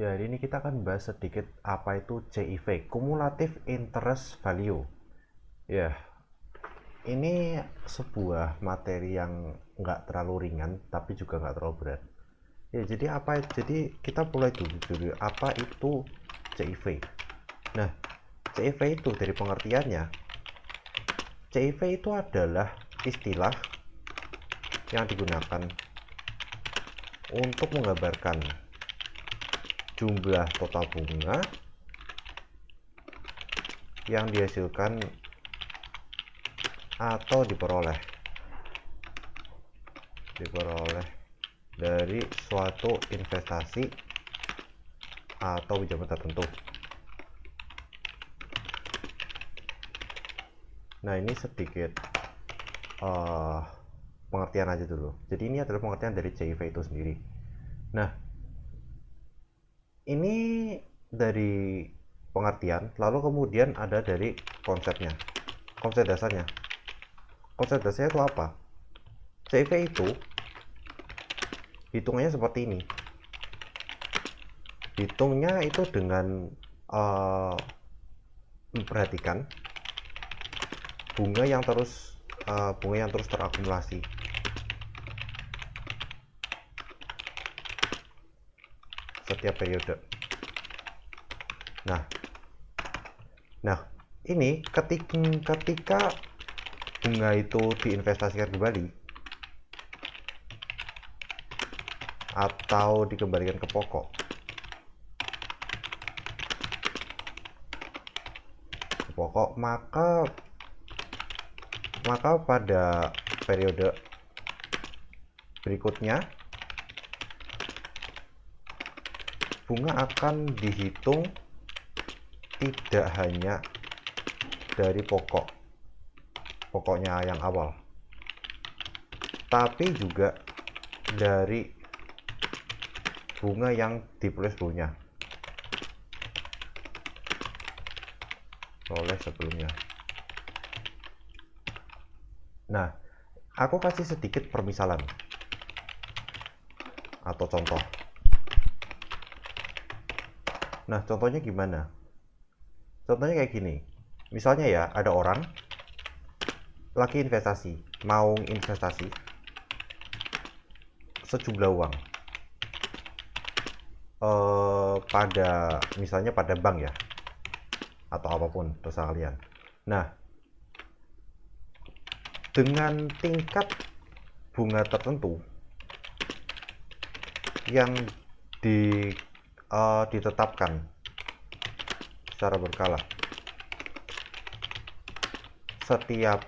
Ya, hari ini kita akan bahas sedikit apa itu CIV, Cumulative Interest Value. Ya, ini sebuah materi yang nggak terlalu ringan, tapi juga nggak terlalu berat. Ya, jadi apa? Jadi kita mulai dulu. Apa itu CIV? Nah, CIV itu dari pengertiannya, CIV itu adalah istilah yang digunakan untuk menggambarkan jumlah total bunga yang dihasilkan atau diperoleh dari suatu investasi atau pinjaman tertentu. Nah, ini sedikit pengertian aja dulu. Jadi ini adalah pengertian dari CIV itu sendiri. Nah, ini dari pengertian, lalu kemudian ada dari konsepnya, konsep dasarnya. Konsep dasarnya itu apa? CIV itu hitungannya seperti ini. Hitungnya itu dengan memperhatikan bunga yang terus terakumulasi. Setiap periode. Nah, ini ketika bunga itu diinvestasikan kembali atau dikembalikan ke pokok, maka pada periode berikutnya bunga akan dihitung tidak hanya dari pokoknya yang awal, tapi juga dari bunga yang diperoleh sebelumnya. Nah, aku kasih sedikit permisalan atau contoh. Nah, contohnya gimana? Contohnya kayak gini. Misalnya ya, ada orang lagi mau investasi sejumlah uang misalnya pada bank ya, atau apapun terserah kalian. Nah, dengan tingkat bunga tertentu yang ditetapkan secara berkala, setiap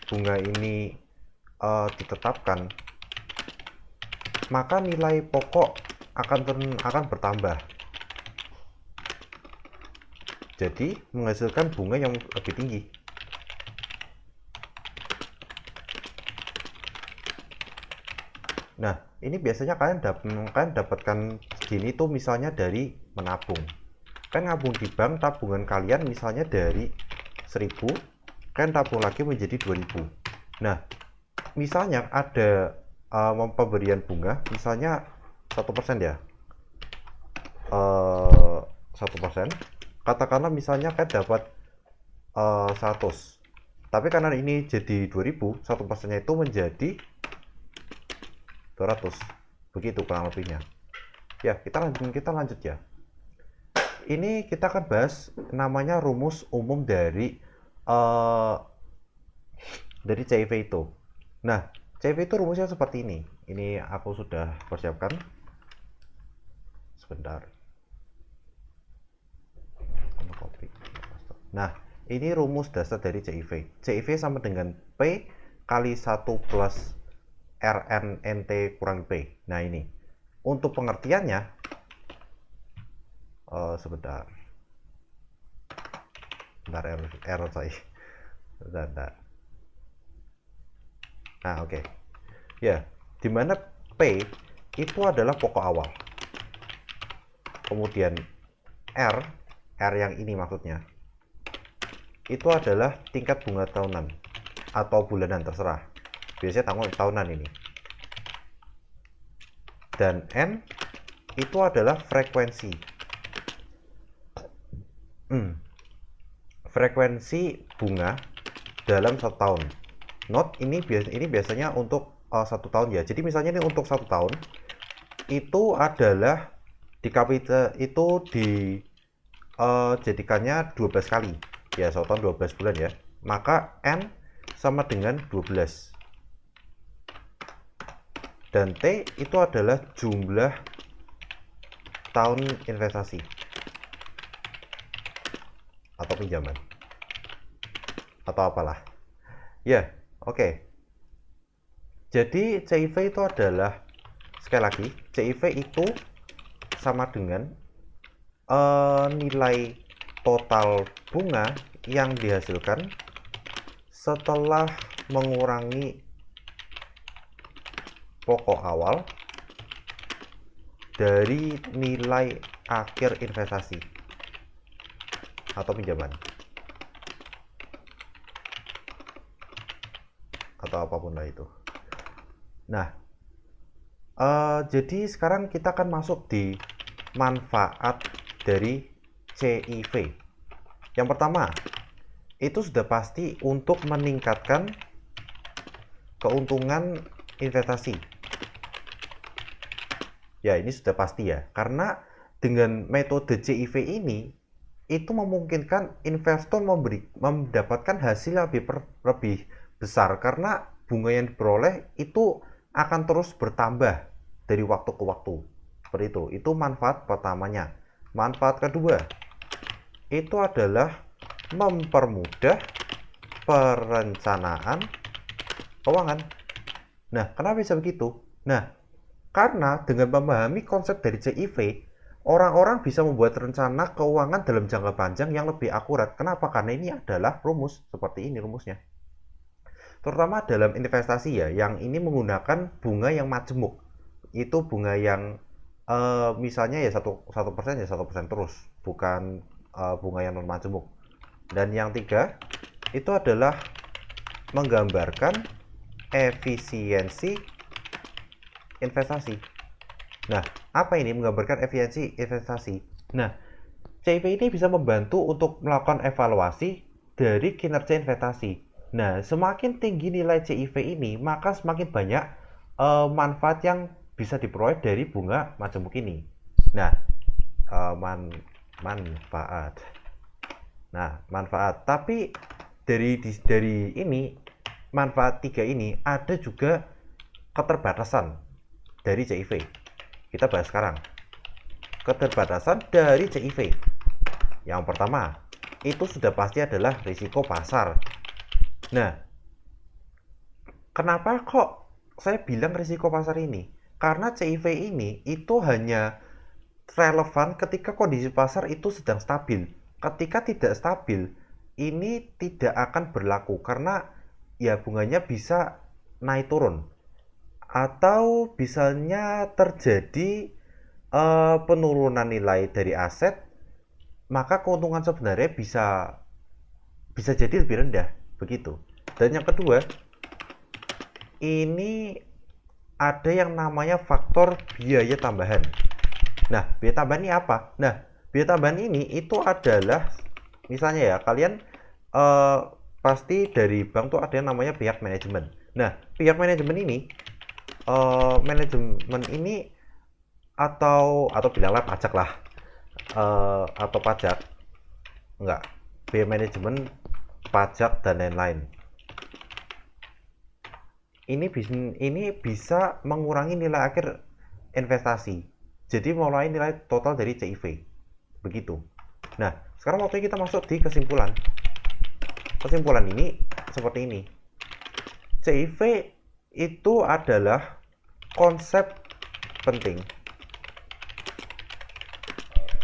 bunga ini ditetapkan, maka nilai pokok akan bertambah, jadi menghasilkan bunga yang lebih tinggi. Nah, ini biasanya kalian dapatkan segini tuh misalnya dari menabung. Kan ngabung di bank, tabungan kalian misalnya dari 1000, kan tabung lagi menjadi 2000. Nah, misalnya ada pemberian bunga misalnya 1% ya, 1%, katakanlah misalnya kan dapat 100, tapi karena ini jadi 2000, 1%-nya itu menjadi 200, begitu kurang lebihnya. Ya, kita lanjut ya. Ini kita akan bahas namanya rumus umum dari CIV itu. Nah, CIV itu rumusnya seperti ini. Ini aku sudah persiapkan. Sebentar. Nah, ini rumus dasar dari CIV. CIV sama dengan P kali 1 plus RNNT kurang P. Nah, ini. Untuk pengertiannya, sebentar. Error saya. Sebentar. Nah, oke. Ya, dimana P itu adalah pokok awal. Kemudian R yang ini maksudnya, itu adalah tingkat bunga tahunan atau bulanan, terserah. Biasanya tahunan ini. Dan N itu adalah frekuensi. Frekuensi bunga dalam 1 tahun. Note ini biasanya untuk 1 tahun ya. Jadi misalnya ini untuk 1 tahun itu adalah jadikannya 12 kali ya, 1 tahun 12 bulan ya, maka N sama dengan 12 dan T itu adalah jumlah tahun investasi atau pinjaman atau apalah ya. Oke. Jadi CIV itu adalah, sekali lagi, CIV itu sama dengan nilai total bunga yang dihasilkan setelah mengurangi pokok awal dari nilai akhir investasi atau pinjaman atau apapun lah itu. Nah, jadi sekarang kita akan masuk di manfaat dari CIV. Yang pertama, itu sudah pasti untuk meningkatkan keuntungan investasi. Ya, ini sudah pasti ya, karena dengan metode CIV ini itu memungkinkan investor mendapatkan hasil yang lebih besar karena bunga yang diperoleh itu akan terus bertambah dari waktu ke waktu. Seperti itu. Itu manfaat pertamanya. Manfaat kedua, itu adalah mempermudah perencanaan keuangan. Nah, kenapa bisa begitu? Nah, karena dengan memahami konsep dari CIV, orang-orang bisa membuat rencana keuangan dalam jangka panjang yang lebih akurat. Kenapa? Karena ini adalah rumus. Seperti ini rumusnya. Terutama dalam investasi ya, yang ini menggunakan bunga yang majemuk. Itu bunga yang misalnya ya 1% ya 1% terus, bukan bunga yang non majemuk. Dan yang tiga itu adalah menggambarkan efisiensi investasi. Nah, apa ini menggambarkan efisiensi investasi? Nah, CIV ini bisa membantu untuk melakukan evaluasi dari kinerja investasi. Nah, semakin tinggi nilai CIV ini, maka semakin banyak manfaat yang bisa diperoleh dari bunga majemuk ini. Nah, manfaat. Nah, manfaat. Tapi dari ini manfaat 3 ini ada juga keterbatasan dari CIV. Kita bahas sekarang. Keterbatasan dari CIV. Yang pertama, itu sudah pasti adalah risiko pasar. Nah, kenapa kok saya bilang risiko pasar ini? Karena CIV ini itu hanya relevan ketika kondisi pasar itu sedang stabil. Ketika tidak stabil, ini tidak akan berlaku karena ya bunganya bisa naik turun. Atau misalnya terjadi penurunan nilai dari aset, maka keuntungan sebenarnya bisa jadi lebih rendah, begitu. Dan yang kedua, ini ada yang namanya faktor biaya tambahan. Nah, biaya tambahan ini apa? Nah, biaya tambahan ini itu adalah misalnya ya, kalian pasti dari bank tuh ada yang namanya pihak manajemen. Nah, pihak manajemen ini atau bilanglah pajak lah, atau pajak enggak, biaya manajemen, pajak dan lain-lain. Ini bisa mengurangi nilai akhir investasi. Jadi mulai nilai total dari CIV. Begitu. Nah, sekarang waktunya kita masuk di kesimpulan. Kesimpulan ini seperti ini. CIV itu adalah konsep penting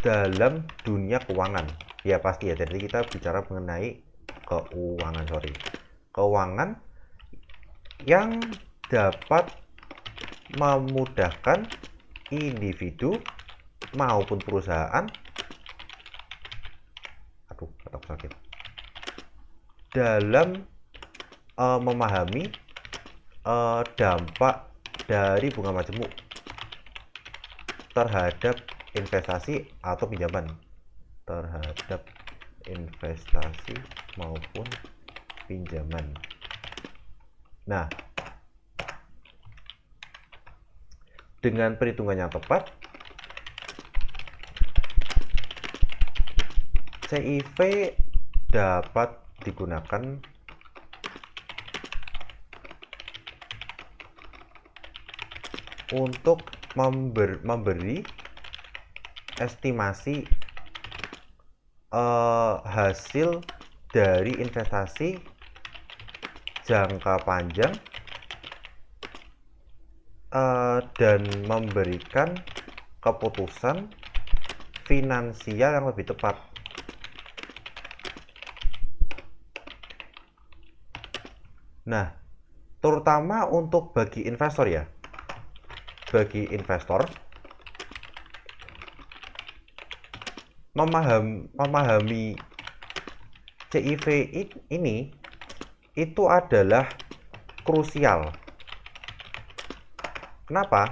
dalam dunia keuangan. Ya pasti ya, jadi kita bicara mengenai keuangan yang dapat memudahkan individu maupun perusahaan dalam memahami dampak dari bunga majemuk. terhadap investasi atau pinjaman, terhadap investasi maupun pinjaman. Nah, dengan perhitungan yang tepat, CIV dapat digunakan untuk memberi estimasi hasil dari investasi jangka panjang dan memberikan keputusan finansial yang lebih tepat. Nah, terutama untuk bagi investor ya. Bagi investor, memahami CIV ini itu adalah krusial. Kenapa?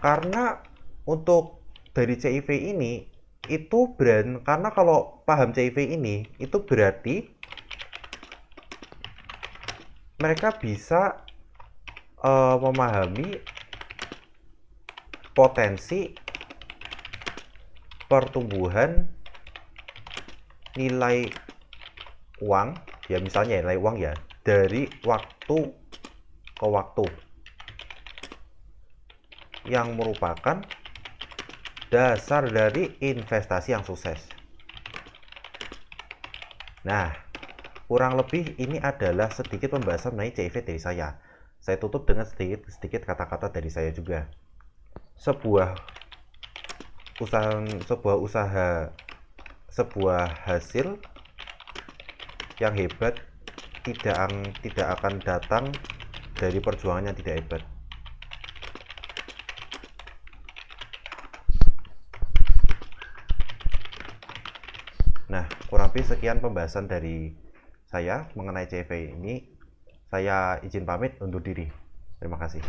Karena untuk dari CIV ini itu karena kalau paham CIV ini itu berarti mereka bisa memahami potensi pertumbuhan nilai uang, ya misalnya nilai uang ya, dari waktu ke waktu, yang merupakan dasar dari investasi yang sukses. Nah, kurang lebih ini adalah sedikit pembahasan mengenai CIV dari saya. Saya tutup dengan sedikit kata-kata dari saya juga. Sebuah hasil yang hebat tidak akan datang dari perjuangan yang tidak hebat. Nah, kurang lebih sekian pembahasan dari saya mengenai CIV ini. Saya izin pamit undur diri. Terima kasih.